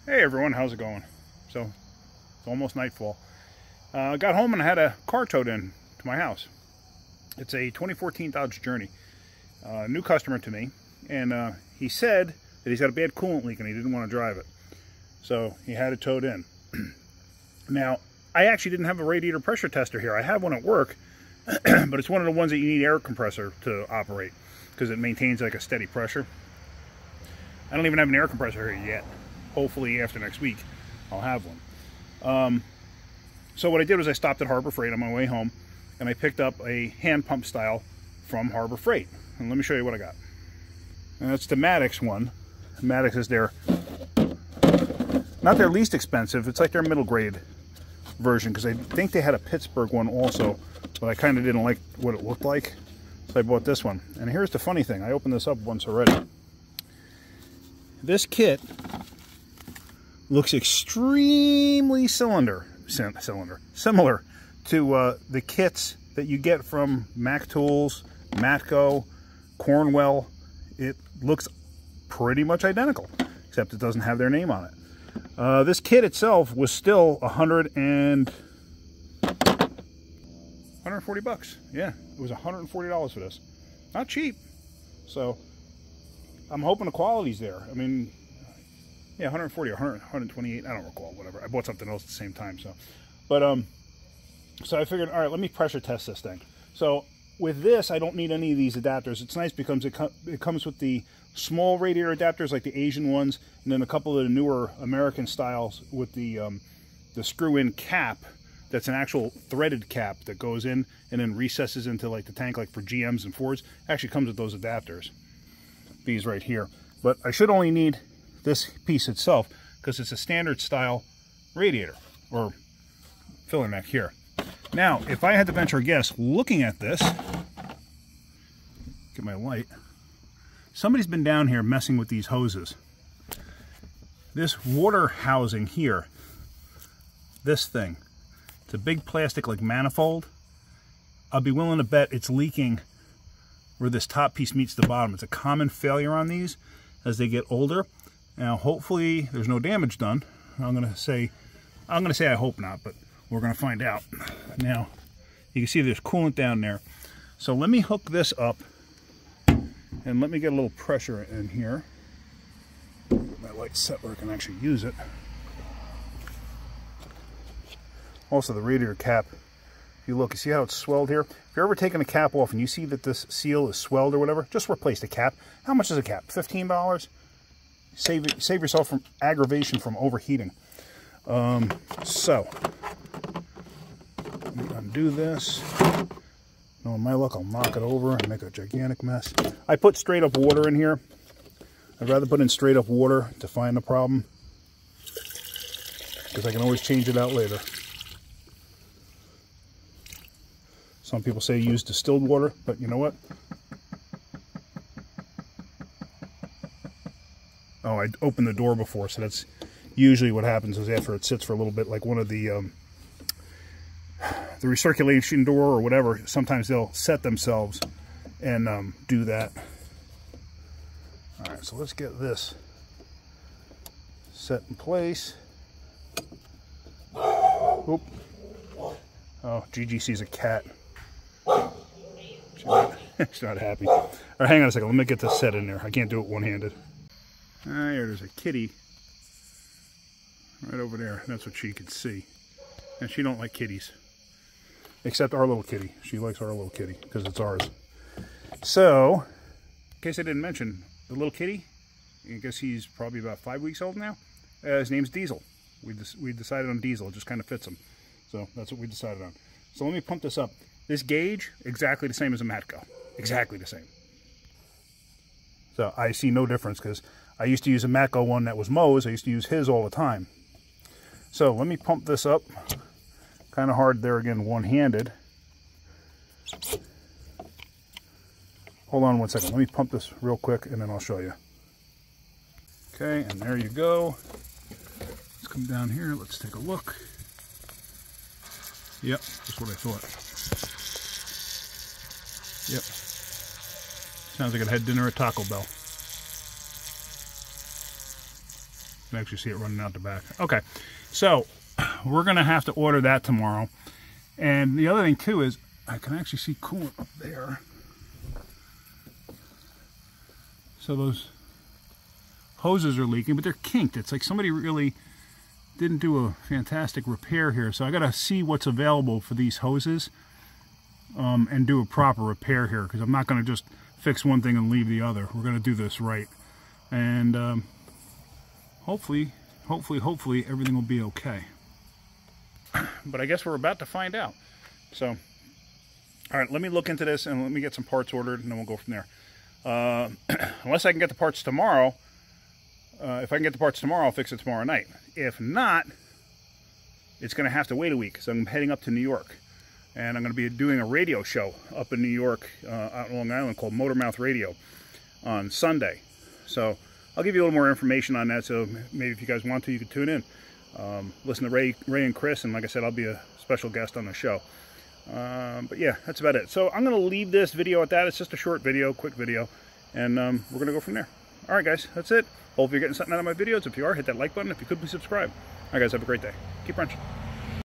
Hey everyone, how's it going? So, it's almost nightfall. I got home and I had a car towed in to my house. It's a 2014 Dodge Journey. New customer to me, and he said that he's got a bad coolant leak and he didn't want to drive it. So, he had it towed in. Now, I actually didn't have a radiator pressure tester here. I have one at work, but it's one of the ones that you need air compressor to operate because it maintains like a steady pressure. I don't even have an air compressor here yet. Hopefully after next week I'll have one. So what I did was I stopped at Harbor Freight on my way home and I picked up a hand pump style from Harbor Freight. And let me show you what I got. And that's the Maddox one. Maddox is not their least expensive, it's like their middle grade version, because I think they had a Pittsburgh one also, but I kind of didn't like what it looked like, so I bought this one. And here's the funny thing, I opened this up once already. This kit looks extremely similar to the kits that you get from Mac Tools, Matco, Cornwell. It looks pretty much identical, except it doesn't have their name on it. This kit itself was still 140 bucks. Yeah, it was $140 for this. Not cheap. So I'm hoping the quality's there. I mean, yeah, 140 or 128, I don't recall, whatever. I bought something else at the same time, so. But, so I figured, all right, let me pressure test this thing. So with this, I don't need any of these adapters. It's nice because it comes with the small radiator adapters, like the Asian ones, and then a couple of the newer American styles with the screw-in cap. That's an actual threaded cap that goes in and then recesses into like the tank, like for GMs and Fords. It actually comes with those adapters, these right here. But I should only need this piece itself because it's a standard style radiator or filler neck here. Now, if I had to venture a guess, looking at this, get my light, somebody's been down here messing with these hoses. This water housing here, this thing, it's a big plastic like manifold. I'll be willing to bet it's leaking where this top piece meets the bottom. It's a common failure on these as they get older. Now, hopefully there's no damage done. I'm gonna say I hope not, but we're gonna find out. Now, you can see there's coolant down there. So let me hook this up and let me get a little pressure in here. Get my light set where I can actually use it. Also, the radiator cap, if you look, you see how it's swelled here? If you're ever taking a cap off and you see that this seal is swelled or whatever, just replace the cap. How much is a cap? $15? Save yourself from aggravation from overheating. So, let me undo this. Knowing my luck, I'll knock it over and make a gigantic mess. I put straight up water in here. I'd rather put in straight up water to find the problem, because I can always change it out later. Some people say use distilled water, but you know what? Oh, I opened the door before, so that's usually what happens is after it sits for a little bit, like one of the recirculation door or whatever, sometimes they'll set themselves and do that. All right, so let's get this set in place. Oop. Oh, Gigi sees a cat. She's not happy. All right, hang on a second. Let me get this set in there. I can't do it one-handed. There's a kitty right over there. That's what she can see. And she don't like kitties. Except our little kitty. She likes our little kitty because it's ours. So, in case I didn't mention, the little kitty, I guess he's probably about 5 weeks old now. His name's Diesel. We decided on Diesel. It just kind of fits him. So that's what we decided on. So let me pump this up. This gauge, exactly the same as a Matco. Exactly the same. So I see no difference because I used to use a Matco one that was Moe's. I used to use his all the time. So let me pump this up. Kind of hard there again, one-handed. Hold on one second. Let me pump this real quick and then I'll show you. Okay, and there you go. Let's come down here. Let's take a look. Yep, that's what I thought. Yep. Sounds like I had dinner at Taco Bell. can actually see it running out the back. Okay, so we're going to have to order that tomorrow. And the other thing too is I can actually see coolant up there. So those hoses are leaking, but they're kinked. It's like somebody really didn't do a fantastic repair here. So I got to see what's available for these hoses and do a proper repair here, because I'm not going to just fix one thing and leave the other. We're going to do this right. And hopefully everything will be okay. But I guess we're about to find out. So, all right, let me look into this and let me get some parts ordered, and then we'll go from there. Unless I can get the parts tomorrow. If I can get the parts tomorrow, I'll fix it tomorrow night. If not, it's going to have to wait a week, because I'm heading up to New York. And I'm going to be doing a radio show up in New York, out in Long Island, called Motormouth Radio on Sunday. So I'll give you a little more information on that, so maybe if you guys want to, you can tune in. Listen to Ray and Chris, and like I said, I'll be a special guest on the show. But yeah, that's about it. So I'm going to leave this video at that. It's just a short video, quick video, and we're going to go from there. All right, guys, that's it. Hope you're getting something out of my videos. If you are, hit that like button. If you could, please subscribe. All right, guys, have a great day. Keep wrenching.